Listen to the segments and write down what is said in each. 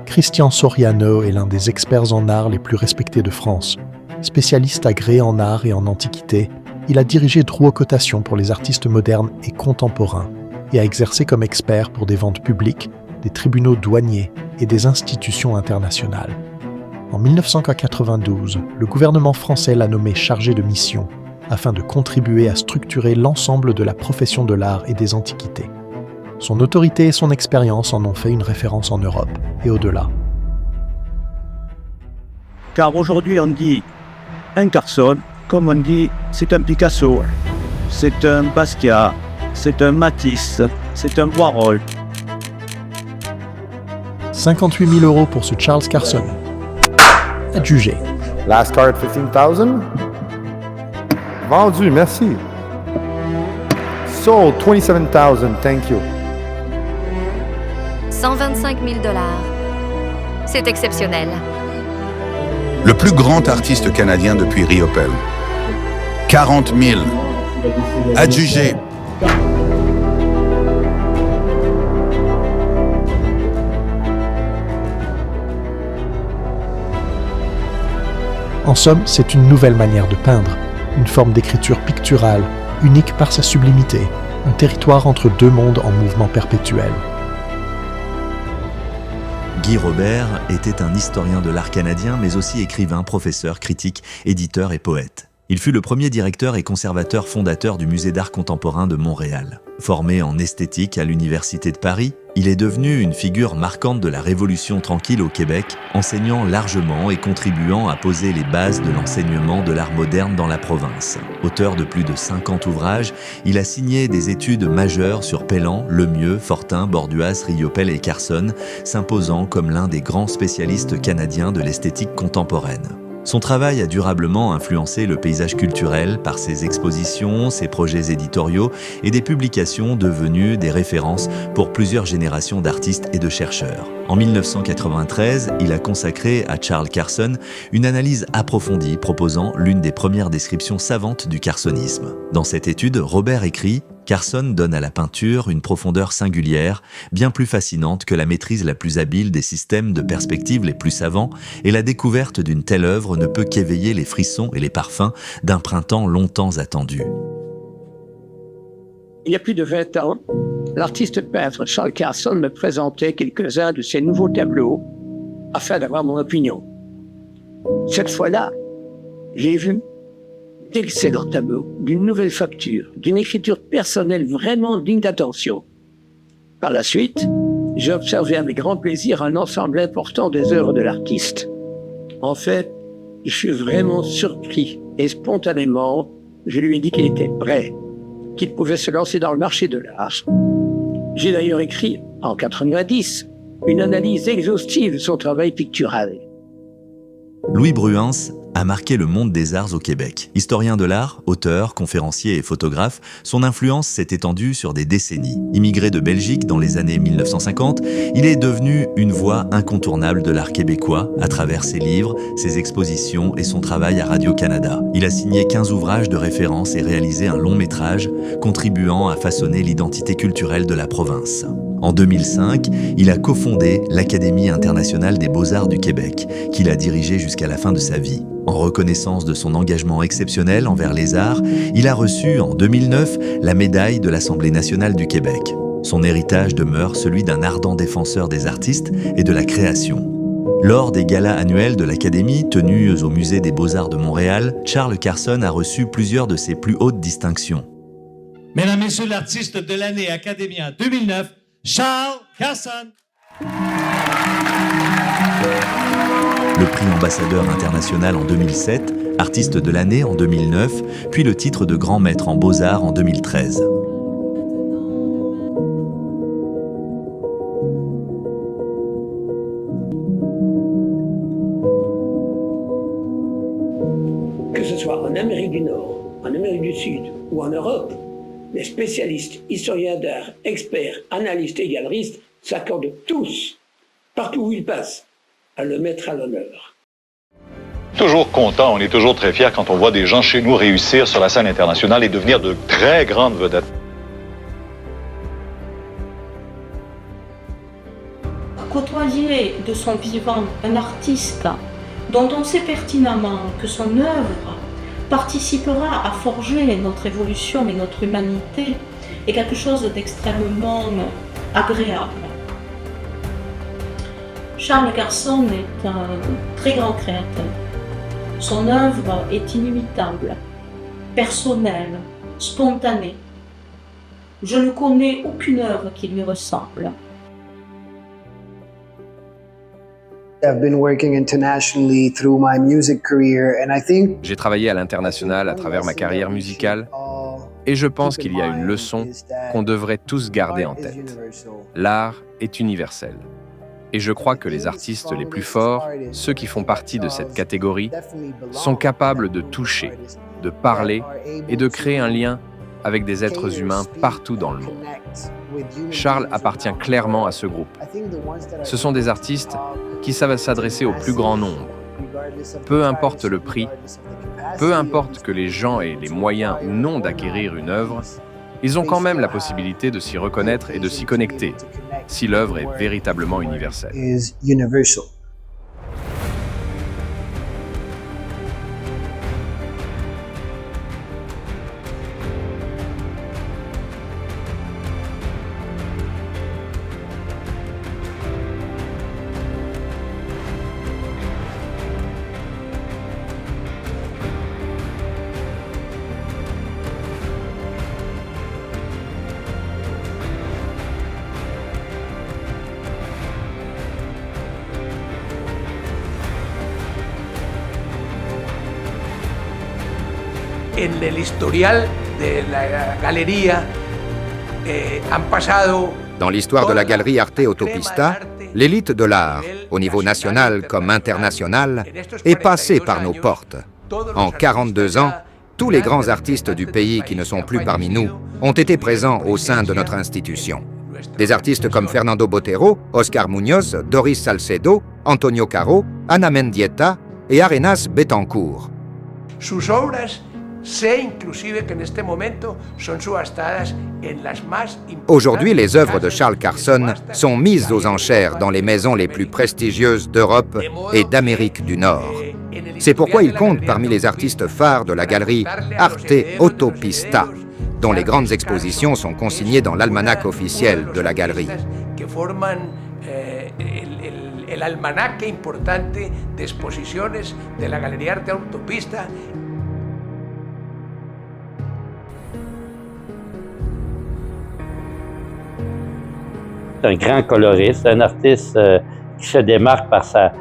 Christian Soriano est l'un des experts en art les plus respectés de France. Spécialiste agréé en art et en antiquité, il a dirigé Drouot Cotation pour les artistes modernes et contemporains et a exercé comme expert pour des ventes publiques, des tribunaux douaniers et des institutions internationales. En 1992, le gouvernement français l'a nommé chargé de mission afin de contribuer à structurer l'ensemble de la profession de l'art et des antiquités. Son autorité et son expérience en ont fait une référence en Europe et au-delà. Car aujourd'hui on dit un Carson, comme on dit c'est un Picasso, c'est un Basquiat, c'est un Matisse, c'est un Warhol. 58 000 € pour ce Charles Carson. Adjugé. Last card, 15,000. Vendu, merci. Sold, 27,000, thank you. 125 000 $. C'est exceptionnel. Le plus grand artiste canadien depuis Riopelle. 40 000. Adjugé. En somme, c'est une nouvelle manière de peindre, une forme d'écriture picturale, unique par sa sublimité, un territoire entre deux mondes en mouvement perpétuel. Guy Robert était un historien de l'art canadien, mais aussi écrivain, professeur, critique, éditeur et poète. Il fut le premier directeur et conservateur fondateur du Musée d'art contemporain de Montréal. Formé en esthétique à l'Université de Paris, il est devenu une figure marquante de la Révolution tranquille au Québec, enseignant largement et contribuant à poser les bases de l'enseignement de l'art moderne dans la province. Auteur de plus de 50 ouvrages, il a signé des études majeures sur Pellan, Lemieux, Fortin, Borduas, Riopelle et Carson, s'imposant comme l'un des grands spécialistes canadiens de l'esthétique contemporaine. Son travail a durablement influencé le paysage culturel par ses expositions, ses projets éditoriaux et des publications devenues des références pour plusieurs générations d'artistes et de chercheurs. En 1993, il a consacré à Charles Carson une analyse approfondie proposant l'une des premières descriptions savantes du carsonisme. Dans cette étude, Robert écrit « Carson donne à la peinture une profondeur singulière, bien plus fascinante que la maîtrise la plus habile des systèmes de perspective les plus savants, et la découverte d'une telle œuvre ne peut qu'éveiller les frissons et les parfums d'un printemps longtemps attendu. » Il y a plus de 20 ans, l'artiste peintre Charles Carson me présentait quelques-uns de ses nouveaux tableaux afin d'avoir mon opinion. Cette fois-là, j'ai vu d'excellents tableaux, d'une nouvelle facture, d'une écriture personnelle vraiment digne d'attention. Par la suite, j'ai observé avec grand plaisir un ensemble important des œuvres de l'artiste. En fait, je suis vraiment surpris et spontanément, je lui ai dit qu'il était prêt, qu'il pouvait se lancer dans le marché de l'art. J'ai d'ailleurs écrit, en 1990, une analyse exhaustive de son travail pictural. Louis Bruens a marqué le monde des arts au Québec. Historien de l'art, auteur, conférencier et photographe, son influence s'est étendue sur des décennies. Immigré de Belgique dans les années 1950, il est devenu une voix incontournable de l'art québécois à travers ses livres, ses expositions et son travail à Radio-Canada. Il a signé 15 ouvrages de référence et réalisé un long métrage, contribuant à façonner l'identité culturelle de la province. En 2005, il a cofondé l'Académie internationale des beaux-arts du Québec, qu'il a dirigée jusqu'à la fin de sa vie. En reconnaissance de son engagement exceptionnel envers les arts, il a reçu en 2009 la médaille de l'Assemblée nationale du Québec. Son héritage demeure celui d'un ardent défenseur des artistes et de la création. Lors des galas annuels de l'Académie, tenus au Musée des Beaux-Arts de Montréal, Charles Carson a reçu plusieurs de ses plus hautes distinctions. Mesdames, Messieurs, l'artiste de l'année Académia 2009, Charles Carson. Le prix ambassadeur international en 2007, artiste de l'année en 2009, puis le titre de grand maître en beaux-arts en 2013. Que ce soit en Amérique du Nord, en Amérique du Sud ou en Europe, les spécialistes, historiens d'art, experts, analystes et galeristes s'accordent tous, partout où ils passent, à le mettre à l'honneur. Toujours content, on est toujours très fiers quand on voit des gens chez nous réussir sur la scène internationale et devenir de très grandes vedettes. côtoyer de son vivant un artiste dont on sait pertinemment que son œuvre participera à forger notre évolution et notre humanité est quelque chose d'extrêmement agréable. Charles Carson est un très grand créateur. Son œuvre est inimitable, personnelle, spontanée. Je ne connais aucune œuvre qui lui ressemble. J'ai travaillé à l'international à travers ma carrière musicale et je pense qu'il y a une leçon qu'on devrait tous garder en tête. L'art est universel. Et je crois que les artistes les plus forts, ceux qui font partie de cette catégorie, sont capables de toucher, de parler et de créer un lien avec des êtres humains partout dans le monde. Charles appartient clairement à ce groupe. Ce sont des artistes qui savent s'adresser au plus grand nombre. Peu importe le prix, peu importe que les gens aient les moyens ou non d'acquérir une œuvre, ils ont quand même la possibilité de s'y reconnaître et de s'y connecter, si l'œuvre est véritablement universelle. En el historial de la galería han pasado. Dans l'histoire de la galerie Arte Autopista, l'élite de l'art, au niveau national comme international, est passée par nos portes. En 42 ans, tous les grands artistes du pays qui ne sont plus parmi nous ont été présents au sein de notre institution. Des artistes comme Fernando Botero, Oscar Munoz, Doris Salcedo, Antonio Caro, Ana Mendieta et Arenas Betancourt. Sus obras sé inclusive que en este momento son subestadas en las más importantes. Aujourd'hui, les œuvres de Charles Carson sont mises aux enchères dans les maisons les plus prestigieuses d'Europe et d'Amérique du Nord. C'est pourquoi il compte parmi les artistes phares de la galerie Arte Autopista, dont les grandes expositions sont consignées dans l'almanach officiel de la galerie. El almanaque importante de exposiciones de la Galería Arte Autopista. C'est un grand coloriste, un artiste qui se démarque par sa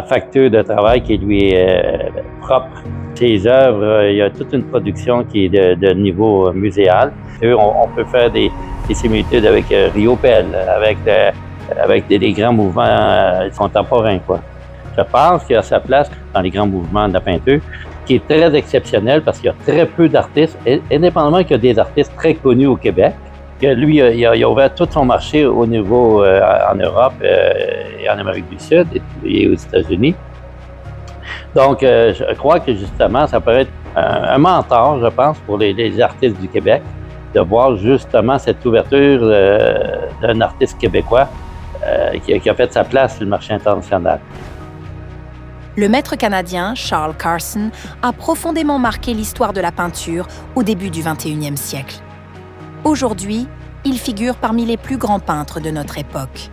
facture de travail qui lui est propre. Ses œuvres, il y a toute une production qui est de niveau muséal. On peut faire des similitudes avec Rio Pell, avec des grands mouvements contemporains, quoi. Je pense qu'il a sa place dans les grands mouvements de la peinture, qui est très exceptionnel parce qu'il y a très peu d'artistes, indépendamment qu'il y a des artistes très connus au Québec. Que lui, il a ouvert tout son marché au niveau en Europe et en Amérique du Sud et aux États-Unis. Donc, je crois que justement, ça peut être un mentor, je pense, pour les artistes du Québec, de voir justement cette ouverture d'un artiste québécois qui a fait sa place sur le marché international. Le maître canadien, Charles Carson, a profondément marqué l'histoire de la peinture au début du XXIe siècle. Aujourd'hui, il figure parmi les plus grands peintres de notre époque.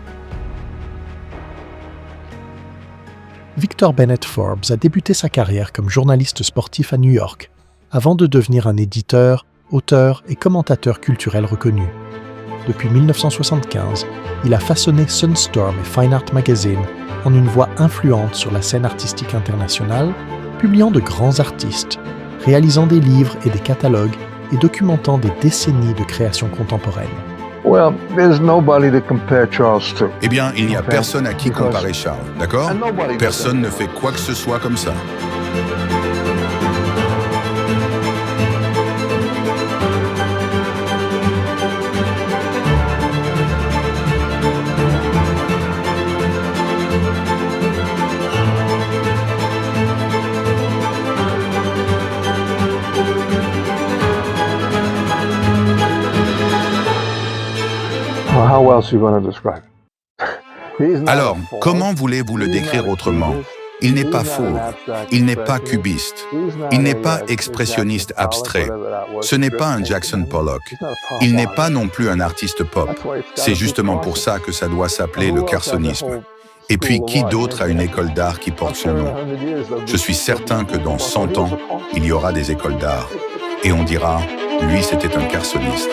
Victor Bennett Forbes a débuté sa carrière comme journaliste sportif à New York, avant de devenir un éditeur, auteur et commentateur culturel reconnu. Depuis 1975, il a façonné Sunstorm et Fine Art Magazine en une voix influente sur la scène artistique internationale, publiant de grands artistes, réalisant des livres et des catalogues et documentant des décennies de création contemporaine. Well, there's nobody to compare Charles to. Eh bien, il n'y a personne à qui comparer Charles, d'accord? Personne ne fait quoi que ce soit comme ça. How else are you going to describe it? Alors, comment voulez-vous le décrire autrement? Il n'est pas fauve, il n'est pas cubiste, il n'est pas expressionniste abstrait, ce n'est pas un Jackson Pollock, il n'est pas non plus un artiste pop. C'est justement pour ça que ça doit s'appeler le carsonisme. Et puis, qui d'autre a une école d'art qui porte son nom? Je suis certain que dans 100 ans, il y aura des écoles d'art. Et on dira, lui, c'était un carsoniste.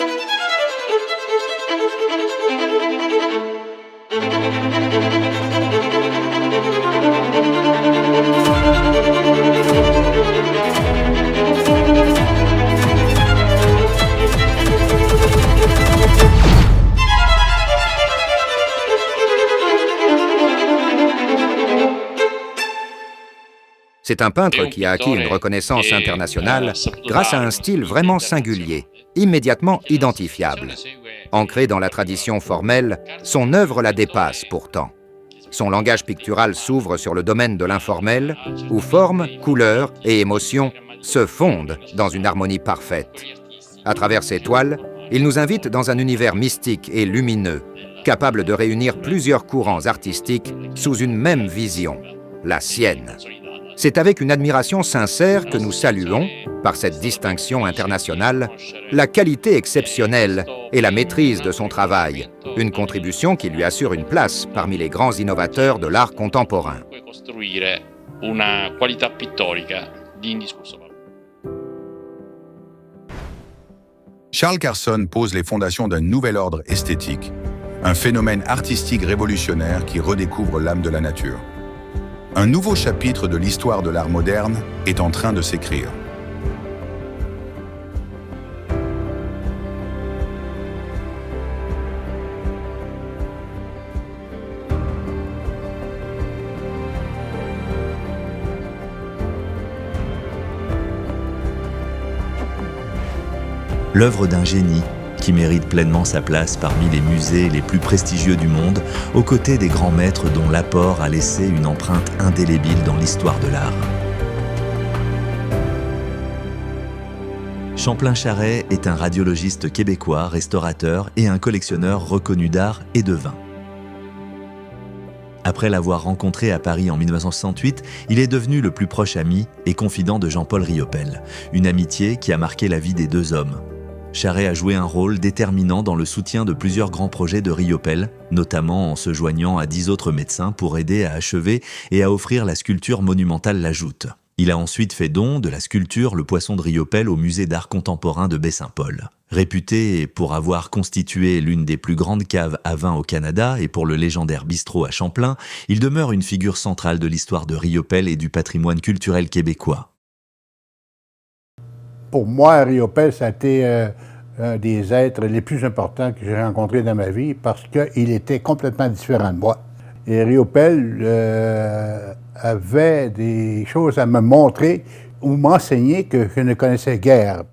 C'est un peintre qui a acquis une reconnaissance internationale grâce à un style vraiment singulier, immédiatement identifiable. Ancré dans la tradition formelle, son œuvre la dépasse pourtant. Son langage pictural s'ouvre sur le domaine de l'informel, où forme, couleurs et émotions se fondent dans une harmonie parfaite. À travers ses toiles, il nous invite dans un univers mystique et lumineux, capable de réunir plusieurs courants artistiques sous une même vision, la sienne. C'est avec une admiration sincère que nous saluons, par cette distinction internationale, la qualité exceptionnelle et la maîtrise de son travail, une contribution qui lui assure une place parmi les grands innovateurs de l'art contemporain. Charles Carson pose les fondations d'un nouvel ordre esthétique, un phénomène artistique révolutionnaire qui redécouvre l'âme de la nature. Un nouveau chapitre de l'histoire de l'art moderne est en train de s'écrire. L'œuvre d'un génie qui mérite pleinement sa place parmi les musées les plus prestigieux du monde, aux côtés des grands maîtres dont l'apport a laissé une empreinte indélébile dans l'histoire de l'art. Champlain Charret est un radiologiste québécois, restaurateur et un collectionneur reconnu d'art et de vin. Après l'avoir rencontré à Paris en 1968, il est devenu le plus proche ami et confident de Jean-Paul Riopelle, une amitié qui a marqué la vie des deux hommes. Charret a joué un rôle déterminant dans le soutien de plusieurs grands projets de Riopelle, notamment en se joignant à 10 autres médecins pour aider à achever et à offrir la sculpture monumentale La Joute. Il a ensuite fait don de la sculpture Le Poisson de Riopelle au musée d'art contemporain de Baie-Saint-Paul. Réputé pour avoir constitué l'une des plus grandes caves à vin au Canada et pour le légendaire bistrot à Champlain, il demeure une figure centrale de l'histoire de Riopelle et du patrimoine culturel québécois. Pour moi, Riopelle, ça a été un des êtres les plus importants que j'ai rencontrés dans ma vie parce qu'il était complètement différent de moi. Et Riopelle avait des choses à me montrer ou m'enseigner que je ne connaissais guère.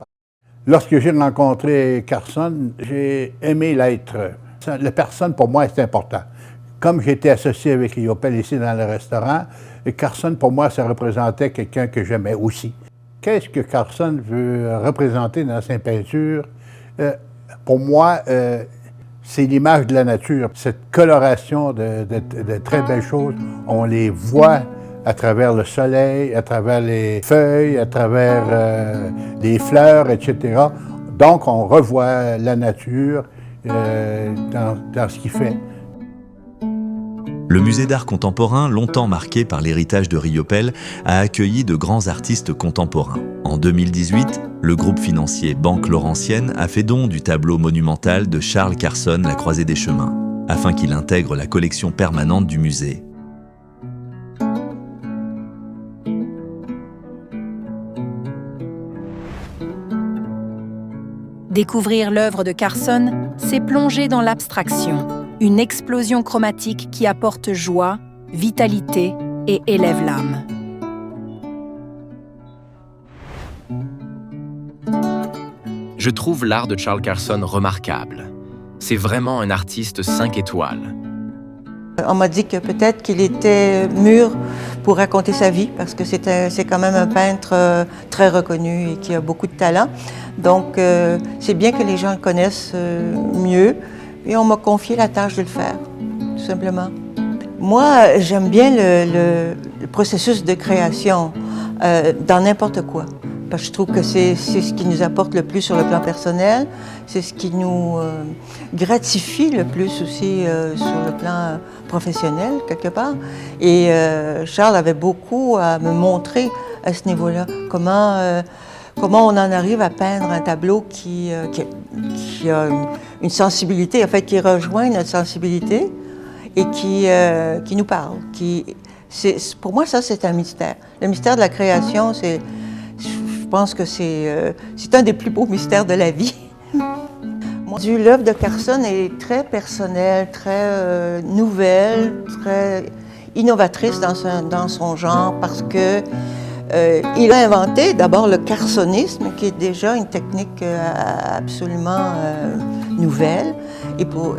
Lorsque j'ai rencontré Carson, j'ai aimé l'être. La personne, pour moi, est important. Comme j'étais associé avec Riopelle ici dans le restaurant, Carson, pour moi, ça représentait quelqu'un que j'aimais aussi. Qu'est-ce que Carson veut représenter dans ses peintures? Pour moi, c'est l'image de la nature. Cette coloration de très belles choses, on les voit à travers le soleil, à travers les feuilles, à travers les fleurs, etc. Donc, on revoit la nature dans ce qu'il fait. Le musée d'art contemporain, longtemps marqué par l'héritage de Riopelle, a accueilli de grands artistes contemporains. En 2018, le groupe financier Banque Laurentienne a fait don du tableau monumental de Charles Carson, La Croisée des Chemins, afin qu'il intègre la collection permanente du musée. Découvrir l'œuvre de Carson, c'est plonger dans l'abstraction, une explosion chromatique qui apporte joie, vitalité et élève l'âme. Je trouve l'art de Charles Carson remarquable. C'est vraiment un artiste 5 étoiles. On m'a dit que peut-être qu'il était mûr pour raconter sa vie, parce que c'est quand même un peintre très reconnu et qui a beaucoup de talent. Donc, c'est bien que les gens le connaissent mieux. Et on m'a confié la tâche de le faire, tout simplement. Moi, j'aime bien le processus de création dans n'importe quoi. Parce que je trouve que c'est ce qui nous apporte le plus sur le plan personnel, c'est ce qui nous gratifie le plus aussi sur le plan professionnel, quelque part. Et Charles avait beaucoup à me montrer à ce niveau-là, comment on en arrive à peindre un tableau qui a une sensibilité, en fait, qui rejoint notre sensibilité et qui nous parle. Pour moi, ça, c'est un mystère. Le mystère de la création, je pense que c'est un des plus beaux mystères de la vie. L'œuvre de Carson est très personnelle, très nouvelle, très innovatrice dans son genre parce que il a inventé d'abord le carsonisme, qui est déjà une technique absolument nouvelle. Et pour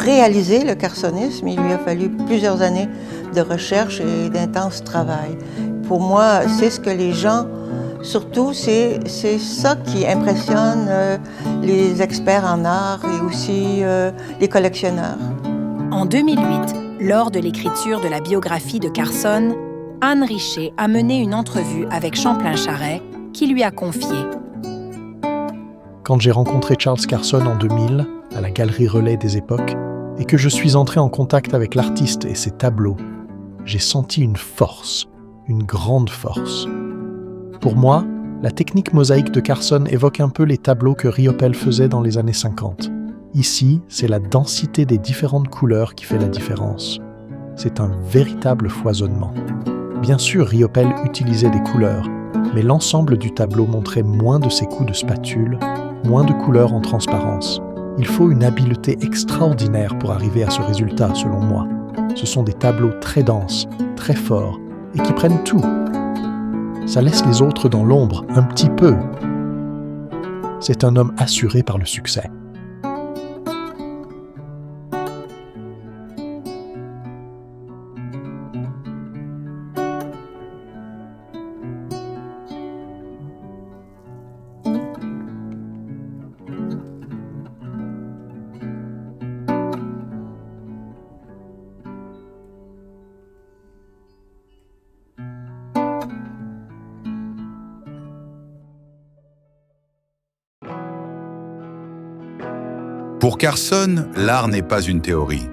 réaliser le carsonisme, il lui a fallu plusieurs années de recherche et d'intense travail. Pour moi, c'est ce que les gens, surtout, c'est ça qui impressionne les experts en art et aussi les collectionneurs. En 2008, lors de l'écriture de la biographie de Carson, Anne Richer a mené une entrevue avec Champlain-Charret, qui lui a confié. Quand j'ai rencontré Charles Carson en 2000, à la Galerie Relais des Époques, et que je suis entré en contact avec l'artiste et ses tableaux, j'ai senti une force, une grande force. Pour moi, la technique mosaïque de Carson évoque un peu les tableaux que Riopelle faisait dans les années 50. Ici, c'est la densité des différentes couleurs qui fait la différence. C'est un véritable foisonnement. Bien sûr, Riopelle utilisait des couleurs, mais l'ensemble du tableau montrait moins de ses coups de spatule, moins de couleurs en transparence. Il faut une habileté extraordinaire pour arriver à ce résultat, selon moi. Ce sont des tableaux très denses, très forts, et qui prennent tout. Ça laisse les autres dans l'ombre, un petit peu. C'est un homme assuré par le succès. Pour Carson, l'art n'est pas une théorie.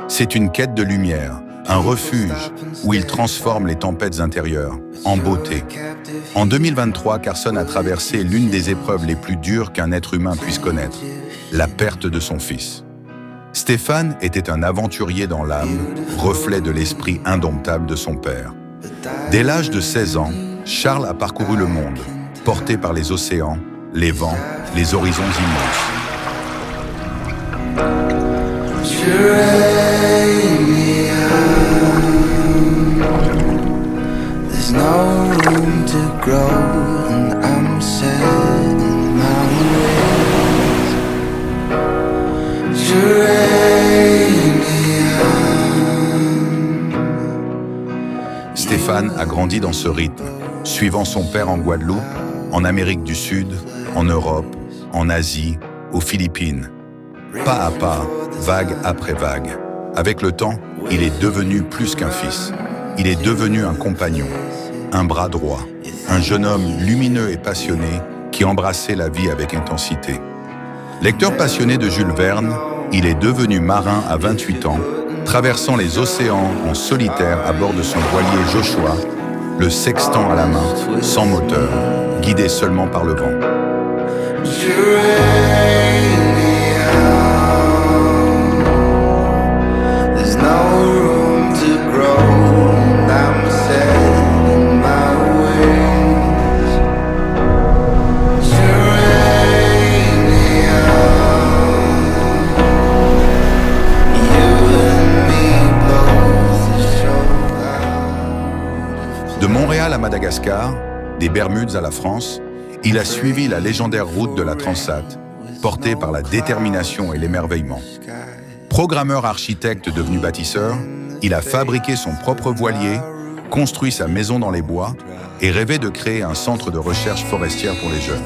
C'est une quête de lumière, un refuge où il transforme les tempêtes intérieures en beauté. En 2023, Carson a traversé l'une des épreuves les plus dures qu'un être humain puisse connaître, la perte de son fils. Stéphane était un aventurier dans l'âme, reflet de l'esprit indomptable de son père. Dès l'âge de 16 ans, Charles a parcouru le monde, porté par les océans, les vents, les horizons immenses. There's no room to grow, and I'm set in my ways. Stéphane a grandi dans ce rythme, suivant son père en Guadeloupe, en Amérique du Sud, en Europe, en Asie, aux Philippines. Pas à pas, vague après vague. Avec le temps, il est devenu plus qu'un fils. Il est devenu un compagnon, un bras droit, un jeune homme lumineux et passionné qui embrassait la vie avec intensité. Lecteur passionné de Jules Verne, il est devenu marin à 28 ans, traversant les océans en solitaire à bord de son voilier Joshua, le sextant à la main, sans moteur, guidé seulement par le vent. De Montréal à Madagascar, des Bermudes à la France, il a suivi la légendaire route de la Transat, portée par la détermination et l'émerveillement. Programmeur architecte devenu bâtisseur, il a fabriqué son propre voilier, construit sa maison dans les bois et rêvait de créer un centre de recherche forestière pour les jeunes.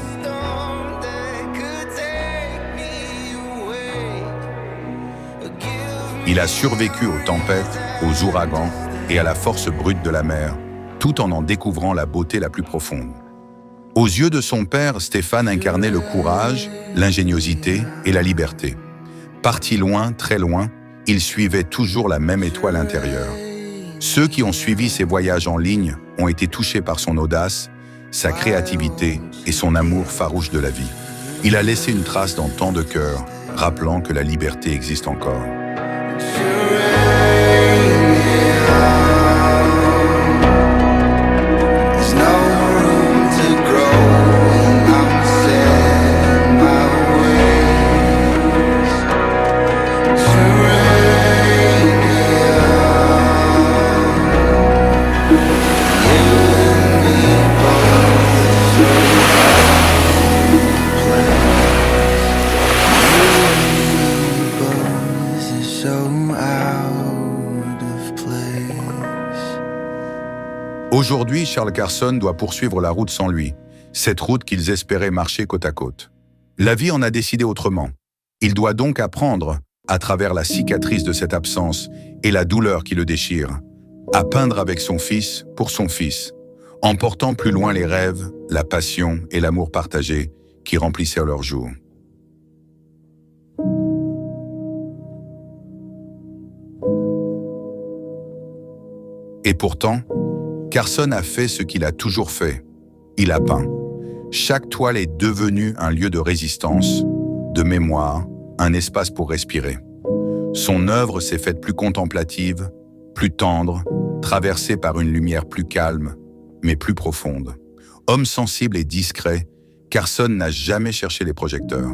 Il a survécu aux tempêtes, aux ouragans et à la force brute de la mer, tout en découvrant la beauté la plus profonde. Aux yeux de son père, Stéphane incarnait le courage, l'ingéniosité et la liberté. Parti loin, très loin, il suivait toujours la même étoile intérieure. Ceux qui ont suivi ses voyages en ligne ont été touchés par son audace, sa créativité et son amour farouche de la vie. Il a laissé une trace dans tant de cœurs, rappelant que la liberté existe encore. Aujourd'hui, Charles Carson doit poursuivre la route sans lui, cette route qu'ils espéraient marcher côte à côte. La vie en a décidé autrement. Il doit donc apprendre, à travers la cicatrice de cette absence et la douleur qui le déchire, à peindre avec son fils pour son fils, en portant plus loin les rêves, la passion et l'amour partagé qui remplissaient leurs jours. Et pourtant, Carson a fait ce qu'il a toujours fait. Il a peint. Chaque toile est devenue un lieu de résistance, de mémoire, un espace pour respirer. Son œuvre s'est faite plus contemplative, plus tendre, traversée par une lumière plus calme, mais plus profonde. Homme sensible et discret, Carson n'a jamais cherché les projecteurs.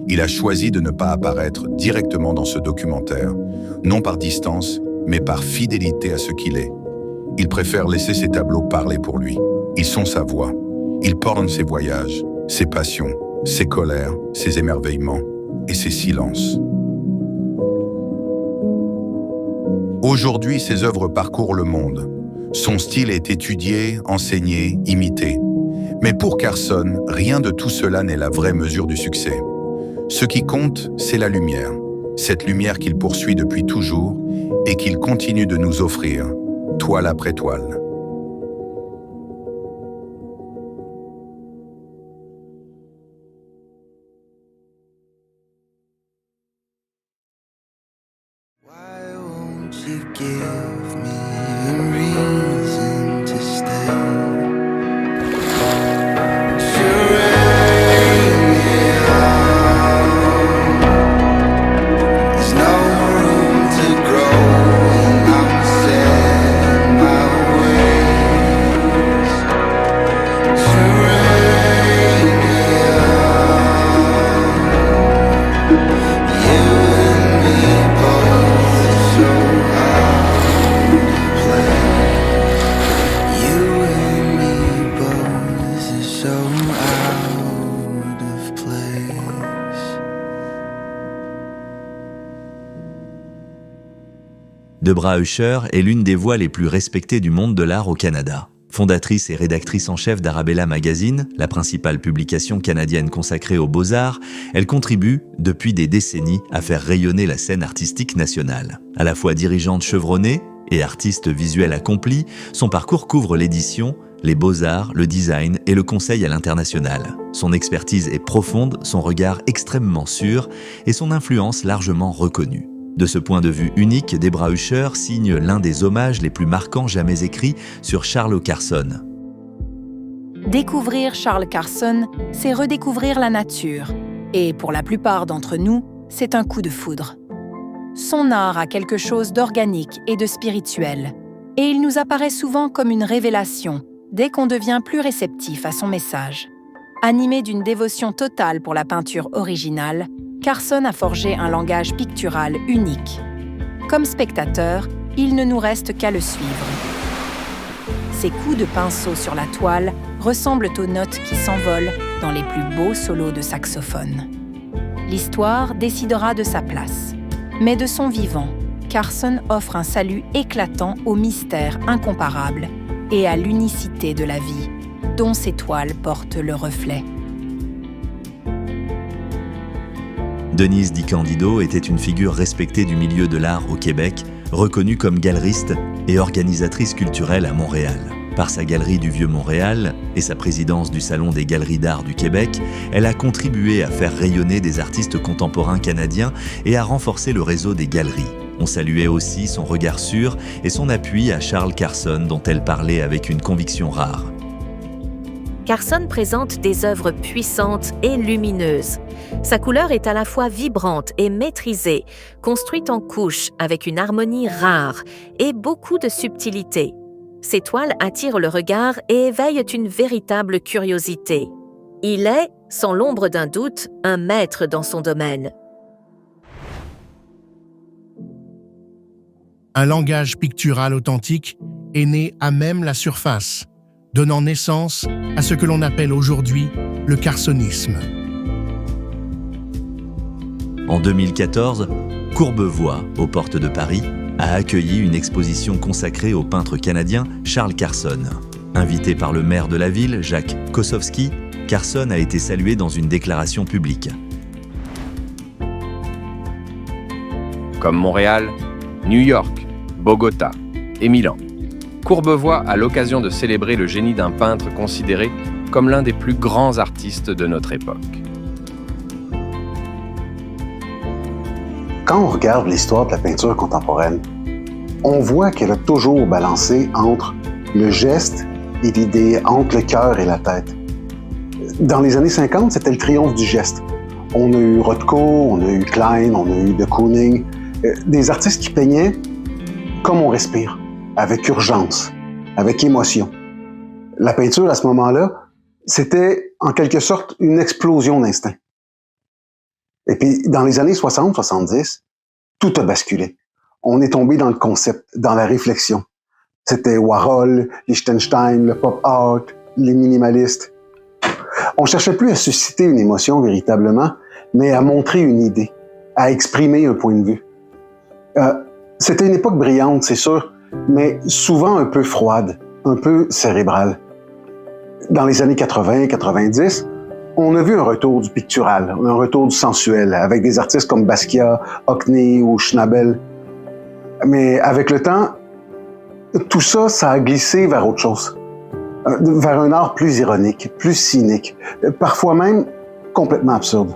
Il a choisi de ne pas apparaître directement dans ce documentaire, non par distance, mais par fidélité à ce qu'il est. Il préfère laisser ses tableaux parler pour lui. Ils sont sa voix. Il porte ses voyages, ses passions, ses colères, ses émerveillements et ses silences. Aujourd'hui, ses œuvres parcourent le monde. Son style est étudié, enseigné, imité. Mais pour Carson, rien de tout cela n'est la vraie mesure du succès. Ce qui compte, c'est la lumière. Cette lumière qu'il poursuit depuis toujours et qu'il continue de nous offrir, toile après toile. Debra Usher est l'une des voix les plus respectées du monde de l'art au Canada. Fondatrice et rédactrice en chef d'Arabella Magazine, la principale publication canadienne consacrée aux beaux-arts, elle contribue, depuis des décennies, à faire rayonner la scène artistique nationale. À la fois dirigeante chevronnée et artiste visuelle accomplie, son parcours couvre l'édition, les beaux-arts, le design et le conseil à l'international. Son expertise est profonde, son regard extrêmement sûr et son influence largement reconnue. De ce point de vue unique, Debra Usher signe l'un des hommages les plus marquants jamais écrits sur Charles Carson. Découvrir Charles Carson, c'est redécouvrir la nature. Et pour la plupart d'entre nous, c'est un coup de foudre. Son art a quelque chose d'organique et de spirituel. Et il nous apparaît souvent comme une révélation, dès qu'on devient plus réceptif à son message. Animé d'une dévotion totale pour la peinture originale, Carson a forgé un langage pictural unique. Comme spectateur, il ne nous reste qu'à le suivre. Ses coups de pinceau sur la toile ressemblent aux notes qui s'envolent dans les plus beaux solos de saxophone. L'histoire décidera de sa place. Mais de son vivant, Carson offre un salut éclatant au mystère incomparable et à l'unicité de la vie, dont ses toiles portent le reflet. Denise Di Candido était une figure respectée du milieu de l'art au Québec, reconnue comme galeriste et organisatrice culturelle à Montréal. Par sa galerie du Vieux-Montréal et sa présidence du Salon des galeries d'art du Québec, elle a contribué à faire rayonner des artistes contemporains canadiens et à renforcer le réseau des galeries. On saluait aussi son regard sûr et son appui à Charles Carson, dont elle parlait avec une conviction rare. Carson présente des œuvres puissantes et lumineuses. Sa couleur est à la fois vibrante et maîtrisée, construite en couches avec une harmonie rare et beaucoup de subtilité. Ses toiles attirent le regard et éveillent une véritable curiosité. Il est, sans l'ombre d'un doute, un maître dans son domaine. Un langage pictural authentique est né à même la surface, donnant naissance à ce que l'on appelle aujourd'hui le carsonisme. En 2014, Courbevoie, aux portes de Paris, a accueilli une exposition consacrée au peintre canadien Charles Carson. Invité par le maire de la ville, Jacques Kosowski, Carson a été salué dans une déclaration publique. Comme Montréal, New York, Bogota et Milan, Courbevoie a l'occasion de célébrer le génie d'un peintre considéré comme l'un des plus grands artistes de notre époque. Quand on regarde l'histoire de la peinture contemporaine, on voit qu'elle a toujours balancé entre le geste et l'idée, entre le cœur et la tête. Dans les années 50, c'était le triomphe du geste. On a eu Rothko, on a eu Klein, on a eu de Kooning, des artistes qui peignaient comme on respire, avec urgence, avec émotion. La peinture, à ce moment-là, c'était en quelque sorte une explosion d'instinct. Et puis, dans les années 60-70, tout a basculé. On est tombé dans le concept, dans la réflexion. C'était Warhol, Lichtenstein, le pop art, les minimalistes. On cherchait plus à susciter une émotion véritablement, mais à montrer une idée, à exprimer un point de vue. C'était une époque brillante, c'est sûr, mais souvent un peu froide, un peu cérébrale. Dans les années 80-90, on a vu un retour du pictural, un retour du sensuel, avec des artistes comme Basquiat, Hockney ou Schnabel. Mais avec le temps, tout ça, ça a glissé vers autre chose, vers un art plus ironique, plus cynique, parfois même complètement absurde.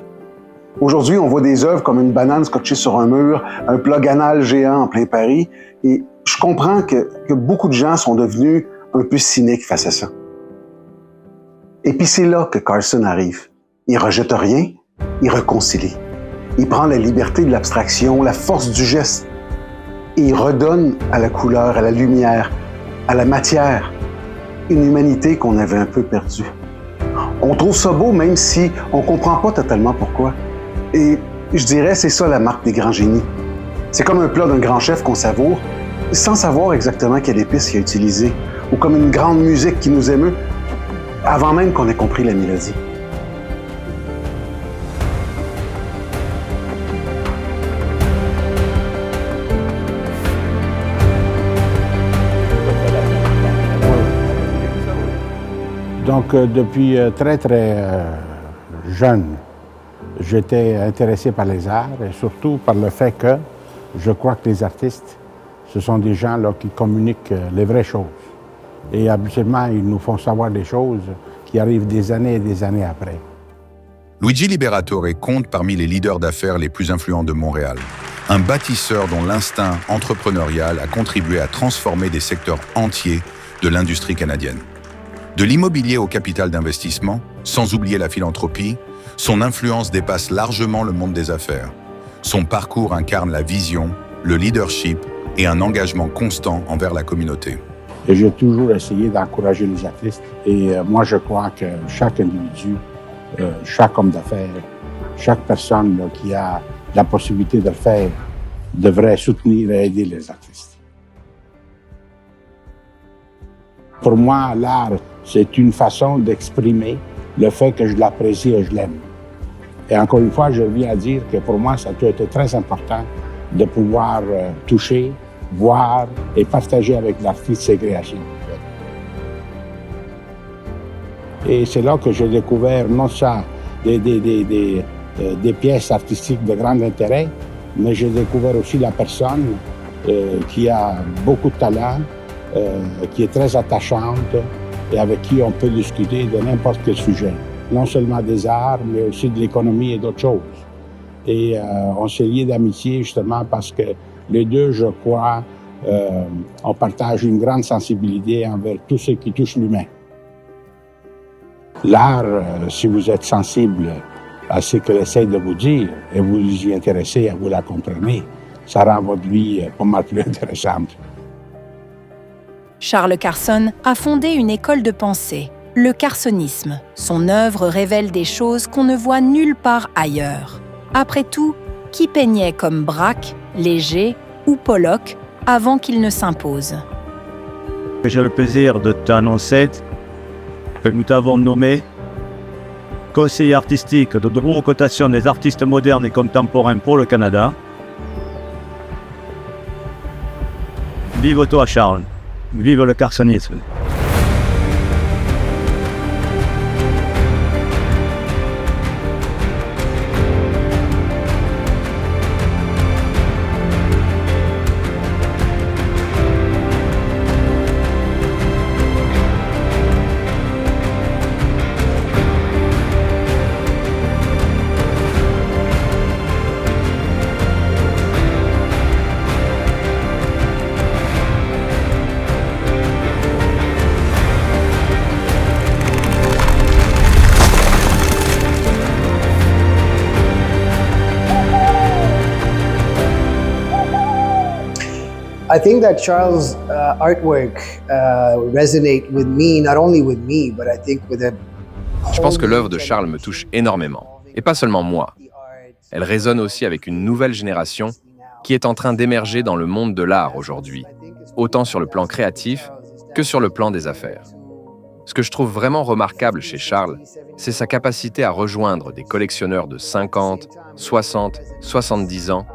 Aujourd'hui, on voit des œuvres comme une banane scotchée sur un mur, un plug anal géant en plein Paris, et je comprends que beaucoup de gens sont devenus un peu cyniques face à ça. Et puis c'est là que Carson arrive. Il rejette rien, il réconcilie. Il prend la liberté de l'abstraction, la force du geste, et il redonne à la couleur, à la lumière, à la matière, une humanité qu'on avait un peu perdue. On trouve ça beau même si on comprend pas totalement pourquoi. Et je dirais, c'est ça la marque des grands génies. C'est comme un plat d'un grand chef qu'on savoure, sans savoir exactement quelle épice il a utilisée, ou comme une grande musique qui nous émeut, avant même qu'on ait compris la mélodie. Donc, depuis très jeune, j'étais intéressé par les arts et surtout par le fait que je crois que les artistes, ce sont des gens là, qui communiquent les vraies choses. Et habituellement, ils nous font savoir des choses qui arrivent des années et des années après. Luigi Liberatore compte parmi les leaders d'affaires les plus influents de Montréal. Un bâtisseur dont l'instinct entrepreneurial a contribué à transformer des secteurs entiers de l'industrie canadienne. De l'immobilier au capital d'investissement, sans oublier la philanthropie, son influence dépasse largement le monde des affaires. Son parcours incarne la vision, le leadership et un engagement constant envers la communauté. Et j'ai toujours essayé d'encourager les artistes. Et moi, je crois que chaque individu, chaque homme d'affaires, chaque personne là, qui a la possibilité de le faire, devrait soutenir et aider les artistes. Pour moi, l'art, c'est une façon d'exprimer le fait que je l'apprécie et je l'aime. Et encore une fois, je viens à dire que pour moi, ça a été très important de pouvoir toucher, voir et partager avec l'artiste ses créations. Et c'est là que j'ai découvert non ça des des pièces artistiques de grand intérêt, mais j'ai découvert aussi la personne qui a beaucoup de talent, qui est très attachante et avec qui on peut discuter de n'importe quel sujet. Non seulement des arts, mais aussi de l'économie et d'autres choses. Et on s'est liés d'amitié justement parce que les deux, je crois, on partage une grande sensibilité envers tout ce qui touche l'humain. L'art, si vous êtes sensible à ce qu'elle essaie de vous dire et vous y intéressez, vous la comprenez, ça rend votre vie pas mal plus intéressante. Charles Carson a fondé une école de pensée, le carsonisme. Son œuvre révèle des choses qu'on ne voit nulle part ailleurs. Après tout, qui peignait comme Braque, Léger ou Pollock avant qu'il ne s'impose? J'ai le plaisir de t'annoncer que nous t'avons nommé conseiller artistique de haute cotation des artistes modernes et contemporains pour le Canada. Vive toi, Charles. Vive le carsonisme. I think that Charles' artwork resonate with me, not only with me, but I think with a... Je pense que l'œuvre de Charles me touche énormément, et pas seulement moi. Elle résonne aussi avec une nouvelle génération qui est en train d'émerger dans le monde de l'art aujourd'hui, autant sur le plan créatif que sur le plan des affaires. Ce que je trouve vraiment remarquable chez Charles, c'est sa capacité à rejoindre des collectionneurs de 50, 60, 70 ans,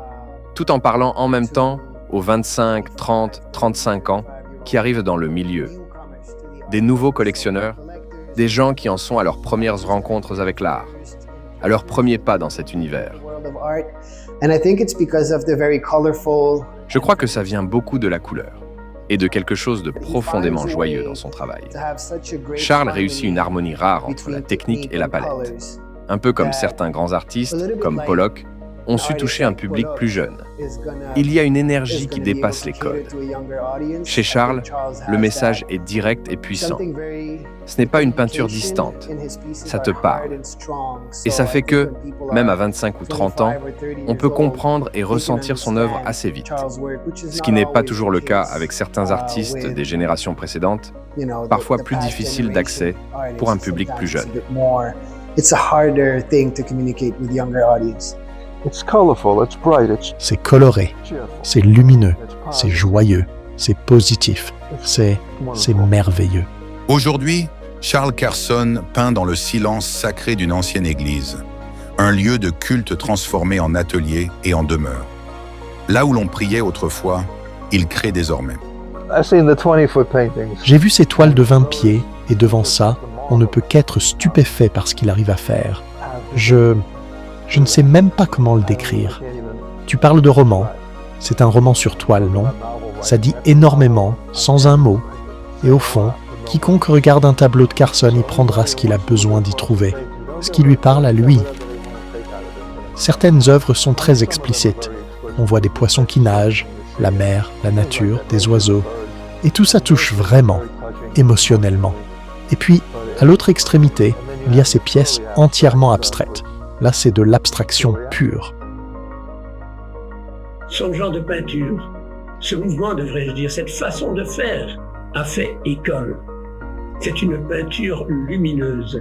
tout en parlant en même temps aux 25, 30, 35 ans qui arrivent dans le milieu. Des nouveaux collectionneurs, des gens qui en sont à leurs premières rencontres avec l'art, à leurs premiers pas dans cet univers. Je crois que ça vient beaucoup de la couleur et de quelque chose de profondément joyeux dans son travail. Charles réussit une harmonie rare entre la technique et la palette. Un peu comme certains grands artistes, comme Pollock, ont su toucher un public plus jeune. Il y a une énergie qui dépasse les codes. Chez Charles, le message est direct et puissant. Ce n'est pas une peinture distante, ça te parle. Et ça fait que, même à 25 ou 30 ans, on peut comprendre et ressentir son œuvre assez vite. Ce qui n'est pas toujours le cas avec certains artistes des générations précédentes, parfois plus difficile d'accès pour un public plus jeune. C'est coloré, c'est lumineux, c'est joyeux, c'est positif, c'est merveilleux. Aujourd'hui, Charles Carson peint dans le silence sacré d'une ancienne église, un lieu de culte transformé en atelier et en demeure. Là où l'on priait autrefois, il crée désormais. J'ai vu ces toiles de 20 pieds, et devant ça, on ne peut qu'être stupéfait par ce qu'il arrive à faire. Je ne sais même pas comment le décrire. Tu parles de roman. C'est un roman sur toile, non? Ça dit énormément, sans un mot. Et au fond, quiconque regarde un tableau de Carson y prendra ce qu'il a besoin d'y trouver, ce qui lui parle à lui. Certaines œuvres sont très explicites. On voit des poissons qui nagent, la mer, la nature, des oiseaux. Et tout ça touche vraiment, émotionnellement. Et puis, à l'autre extrémité, il y a ces pièces entièrement abstraites. Là, c'est de l'abstraction pure. Son genre de peinture, ce mouvement, devrais-je dire, cette façon de faire, a fait école. C'est une peinture lumineuse,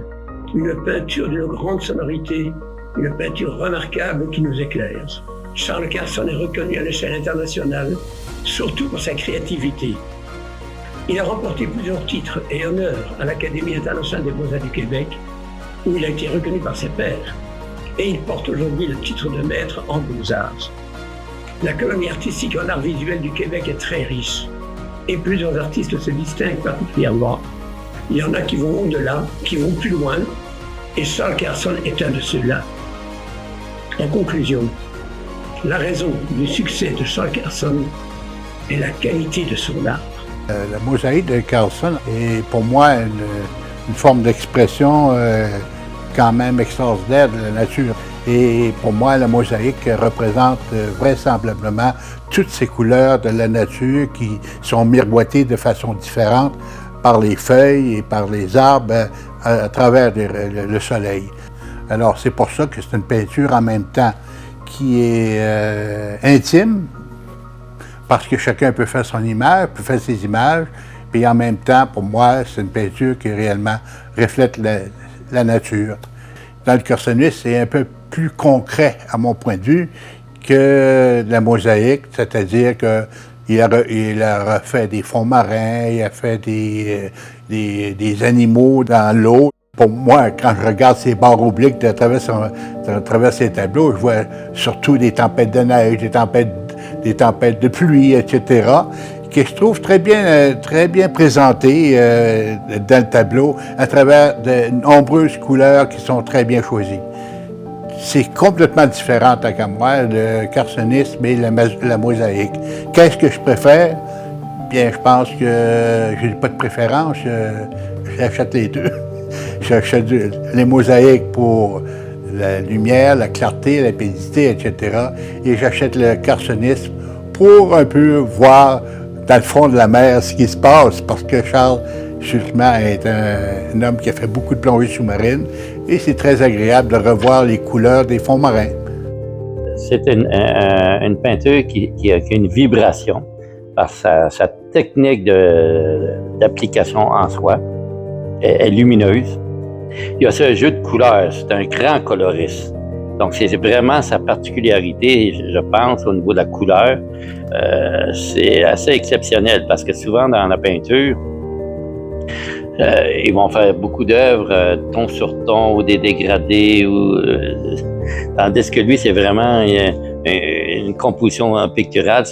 une peinture d'une grande sonorité, une peinture remarquable qui nous éclaire. Charles Carson est reconnu à l'échelle internationale, surtout pour sa créativité. Il a remporté plusieurs titres et honneurs à l'Académie internationale des beaux-arts du Québec, où il a été reconnu par ses pairs. Et il porte aujourd'hui le titre de maître en beaux-arts. La colonie artistique en art visuel du Québec est très riche, et plusieurs artistes se distinguent particulièrement. Il y en a qui vont au-delà, qui vont plus loin, et Charles Carson est un de ceux-là. En conclusion, la raison du succès de Charles Carson est la qualité de son art. La mosaïque de Carson est pour moi une forme d'expression quand même extraordinaire de la nature. Et pour moi, la mosaïque représente vraisemblablement toutes ces couleurs de la nature qui sont miroitées de façon différente par les feuilles et par les arbres à travers le soleil. Alors c'est pour ça que c'est une peinture en même temps qui est intime, parce que chacun peut faire son image, peut faire ses images, puis en même temps, pour moi, c'est une peinture qui réellement reflète la nature. Dans le carsonisme, c'est un peu plus concret, à mon point de vue, que la mosaïque, c'est-à-dire qu'il a refait des fonds marins, il a fait des animaux dans l'eau. Pour moi, quand je regarde ces barres obliques à travers ces tableaux, je vois surtout des tempêtes de neige, des tempêtes de pluie, etc., que je trouve très bien présentées dans le tableau à travers de nombreuses couleurs qui sont très bien choisies. C'est complètement différent, tant qu'à moi, le carsonisme et la mosaïque. Qu'est-ce que je préfère? Bien, je pense que je n'ai pas de préférence, j'achète les deux. J'achète les mosaïques pour la lumière, la clarté, la pédicité, etc. Et j'achète le carsonisme pour un peu voir dans le fond de la mer ce qui se passe, parce que Charles, justement, est un homme qui a fait beaucoup de plongées sous-marines et c'est très agréable de revoir les couleurs des fonds marins. C'est une peinture qui a une vibration par sa technique d'application en soi. Elle est lumineuse. Il y a ce jeu de couleurs, c'est un grand coloriste. Donc, c'est vraiment sa particularité, je pense, au niveau de la couleur. C'est assez exceptionnel parce que souvent, dans la peinture, ils vont faire beaucoup d'œuvres ton sur ton ou des dégradés, tandis que lui, c'est vraiment une composition picturale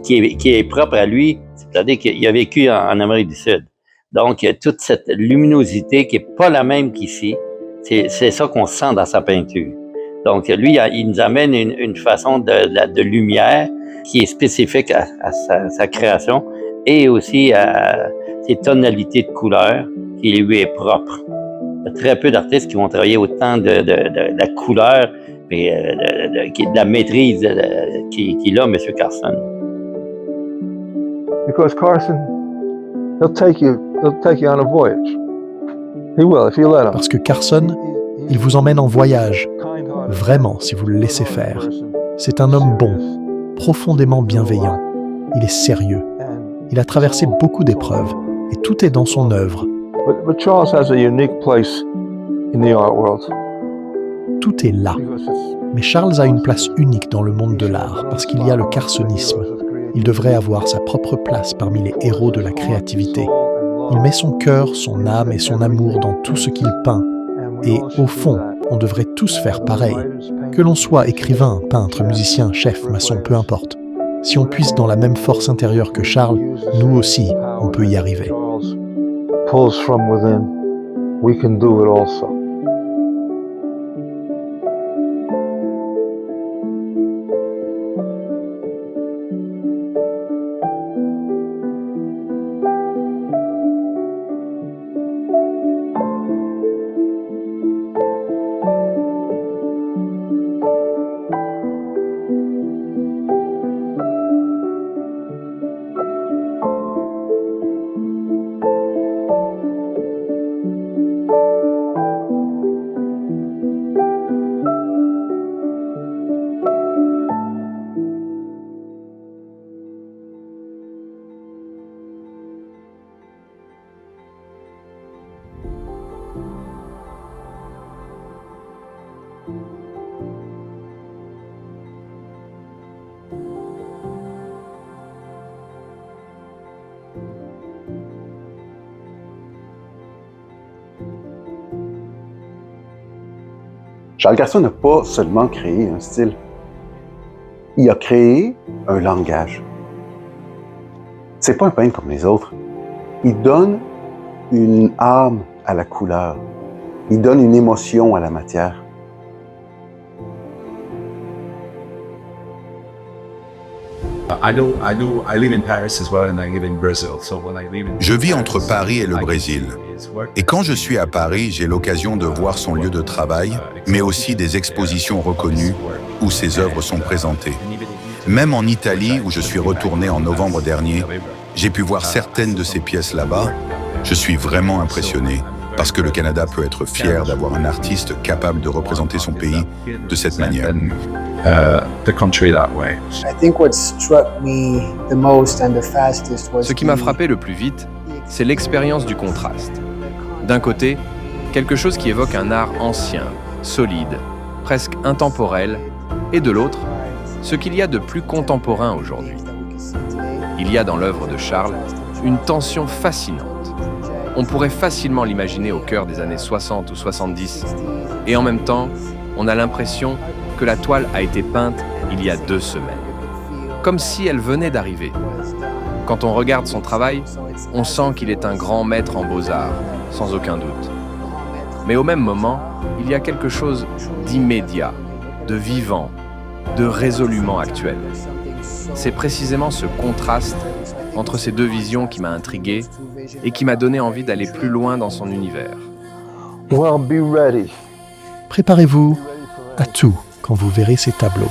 qui est propre à lui, c'est-à-dire qu'il a vécu en Amérique du Sud. Donc, il y a toute cette luminosité qui n'est pas la même qu'ici. C'est ça qu'on sent dans sa peinture. Donc, lui, il nous amène une façon de lumière qui est spécifique à sa création et aussi à ses tonalités de couleurs qui lui est propre. Il y a très peu d'artistes qui vont travailler autant de la couleur et de la maîtrise qu'il a, M. Carson. Because Carson, he'll take you on a voyage. He will, if you let him. Parce que Carson, il vous emmène en voyage, vraiment, si vous le laissez faire. C'est un homme bon, profondément bienveillant. Il est sérieux. Il a traversé beaucoup d'épreuves, et tout est dans son œuvre. But Charles has a unique place in the art world. Tout est là. Mais Charles a une place unique dans le monde de l'art, parce qu'il y a le carsonisme. Il devrait avoir sa propre place parmi les héros de la créativité. Il met son cœur, son âme et son amour dans tout ce qu'il peint. Et au fond, on devrait tous faire pareil. Que l'on soit écrivain, peintre, musicien, chef, maçon, peu importe. Si on puise dans la même force intérieure que Charles, nous aussi, on peut y arriver. Pulls from within. We can do it also. Charles Carson n'a pas seulement créé un style, il a créé un langage. C'est pas un peintre comme les autres. Il donne une âme à la couleur. Il donne une émotion à la matière. Je vis entre Paris et le Brésil. Et quand je suis à Paris, j'ai l'occasion de voir son lieu de travail, mais aussi des expositions reconnues où ses œuvres sont présentées. Même en Italie, où je suis retourné en novembre dernier, j'ai pu voir certaines de ses pièces là-bas. Je suis vraiment impressionné, parce que le Canada peut être fier d'avoir un artiste capable de représenter son pays de cette manière. Ce qui m'a frappé le plus vite, c'est l'expérience du contraste. D'un côté, quelque chose qui évoque un art ancien, solide, presque intemporel, et de l'autre, ce qu'il y a de plus contemporain aujourd'hui. Il y a dans l'œuvre de Charles une tension fascinante. On pourrait facilement l'imaginer au cœur des années 60 ou 70, et en même temps, on a l'impression que la toile a été peinte il y a 2 semaines, comme si elle venait d'arriver. Quand on regarde son travail, on sent qu'il est un grand maître en beaux-arts, sans aucun doute. Mais au même moment, il y a quelque chose d'immédiat, de vivant, de résolument actuel. C'est précisément ce contraste entre ces 2 visions qui m'a intrigué et qui m'a donné envie d'aller plus loin dans son univers. Well, be ready. Préparez-vous à tout quand vous verrez ces tableaux.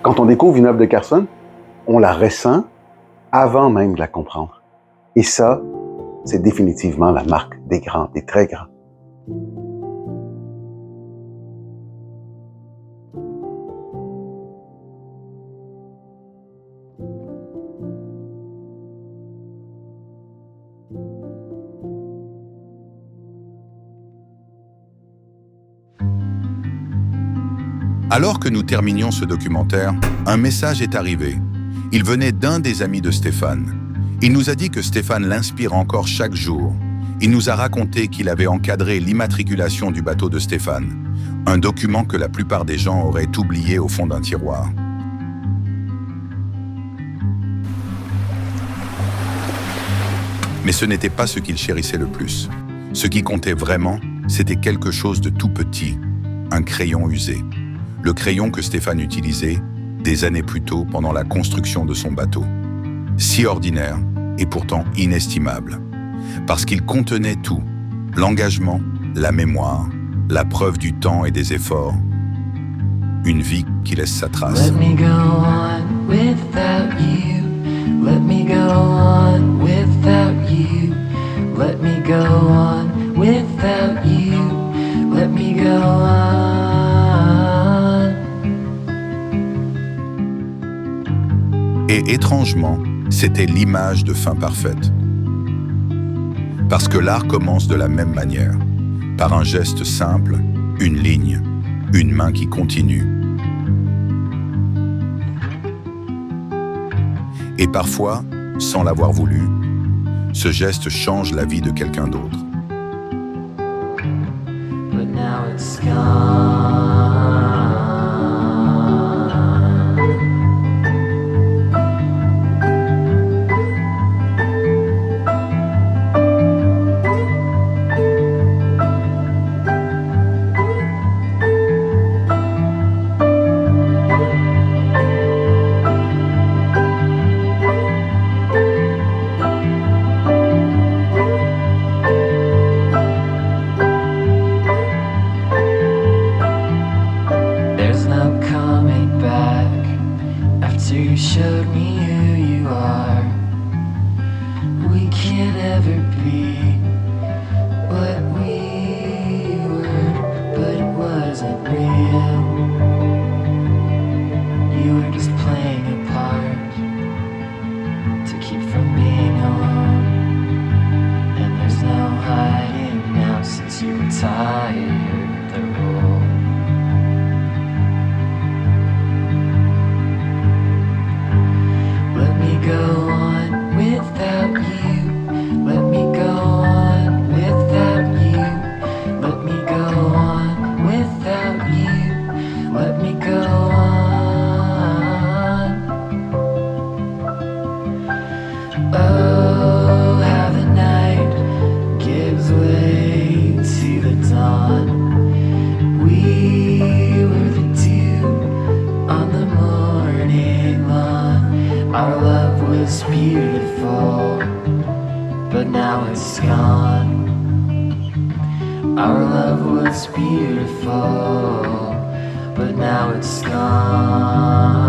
Quand on découvre une œuvre de Carson, on la ressent avant même de la comprendre. Et ça, c'est définitivement la marque des grands, des très grands. Alors que nous terminions ce documentaire, un message est arrivé. Il venait d'un des amis de Stéphane. Il nous a dit que Stéphane l'inspire encore chaque jour. Il nous a raconté qu'il avait encadré l'immatriculation du bateau de Stéphane, un document que la plupart des gens auraient oublié au fond d'un tiroir. Mais ce n'était pas ce qu'il chérissait le plus. Ce qui comptait vraiment, c'était quelque chose de tout petit, un crayon usé. Le crayon que Stéphane utilisait des années plus tôt pendant la construction de son bateau. Si ordinaire et pourtant inestimable. Parce qu'il contenait tout, l'engagement, la mémoire, la preuve du temps et des efforts. Une vie qui laisse sa trace. Let me go on without you. Let me go on without you. Let me go on without you. Let me go on. Et étrangement, c'était l'image de fin parfaite. Parce que l'art commence de la même manière, par un geste simple, une ligne, une main qui continue. Et parfois, sans l'avoir voulu, ce geste change la vie de quelqu'un d'autre. But now it's gone. You showed me who you are. We can't ever be what we were, but it wasn't real. was beautiful, but now it's gone. Our love was beautiful, but now it's gone.